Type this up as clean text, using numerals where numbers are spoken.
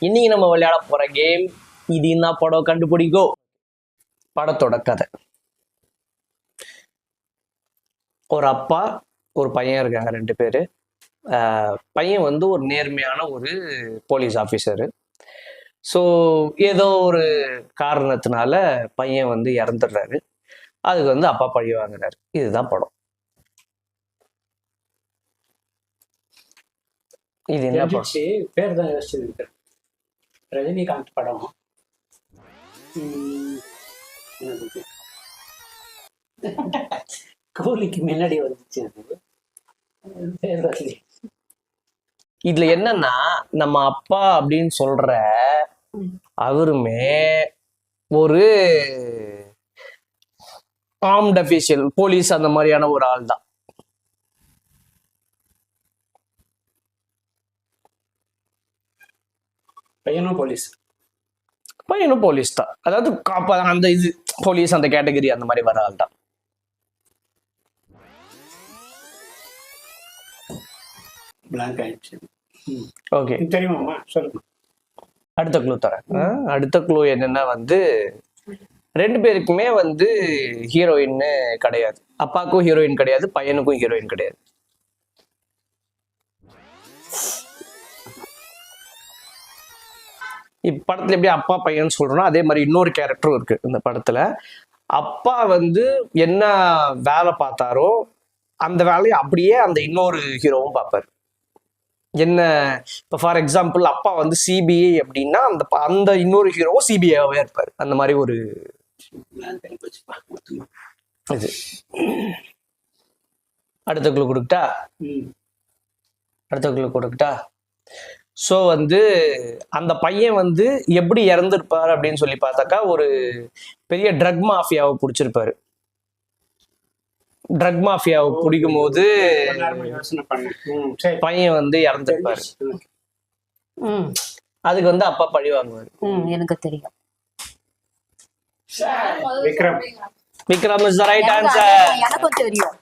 இன்னைக்கு நம்ம விளையாட போற கேம் இது என்ன படம் கண்டுபிடிக்கோ. படத்தோட கதை, ஒரு அப்பா ஒரு பையன் இருக்காங்க, 2 பேரு. பையன் வந்து ஒரு நேர்மையான ஒரு போலீஸ் ஆஃபீஸரு. ஸோ ஏதோ ஒரு காரணத்தினால பையன் வந்து இறந்துடுறாரு. அதுக்கு வந்து அப்பா பழி வாங்குறாரு. இதுதான் படம். இது என்ன படம்? பேர் தான் யோசிச்சு ரஜினிகாந்த் படம். கோலிக்கு முன்னாடி வந்துச்சு. இதுல என்னன்னா, நம்ம அப்பா அப்படின்னு சொல்ற அவருமே ஒரு ஆர்ம்ட் அபிஷியல், போலீஸ் அந்த மாதிரியான ஒரு ஆள் தான். பையனும் போலீஸ் தான். அதாவது அந்த இது போலீஸ் அந்த கேட்டகரி அந்த மாதிரி வர ஆள் தான். ஓகே, தெரியுமா? சொல்லுங்க. அடுத்த க்ளூ தரேன். அடுத்த க்ளூ என்னன்னா வந்து 2 பேருக்குமே வந்து ஹீரோயின் கிடையாது. அப்பாவுக்கும் ஹீரோயின் கிடையாது, பையனுக்கும் ஹீரோயின் கிடையாது. இப்படத்துல எப்படி அப்பா பையன் சொல்றோம்னா அதே மாதிரி இன்னொரு கேரக்டரும் இருக்கு இந்த படத்துல. அப்பா வந்து என்ன வேலை பார்த்தாரோ அந்த வேலையை அப்படியே அந்த இன்னொரு ஹீரோவும் பார்ப்பாரு. என்ன, இப்போ ஃபார் எக்ஸாம்பிள் அப்பா வந்து சிபிஐ அப்படின்னா அந்த இன்னொரு ஹீரோவும் சிபிஐவே இருப்பாரு. அந்த மாதிரி ஒரு இது. அடுத்த க்ளூ கொடுக்கட்டா? ஸோ வந்து அந்த பையன் வந்து எப்படி இறந்துருப்பாரு அப்படின்னு சொல்லி பார்த்தாக்கா, ஒரு பெரிய ட்ரக் மாஃபியாவை பிடிச்சிருப்பாரு. ட்ரக் மாஃபியாவை பிடிக்கும் போது பையன் வந்து இறந்துருப்பாரு. அதுக்கு வந்து அப்பா பழி வாங்குவாரு. எனக்கு தெரியும். Vikram is the right answer. எனக்கும் தெரியும்.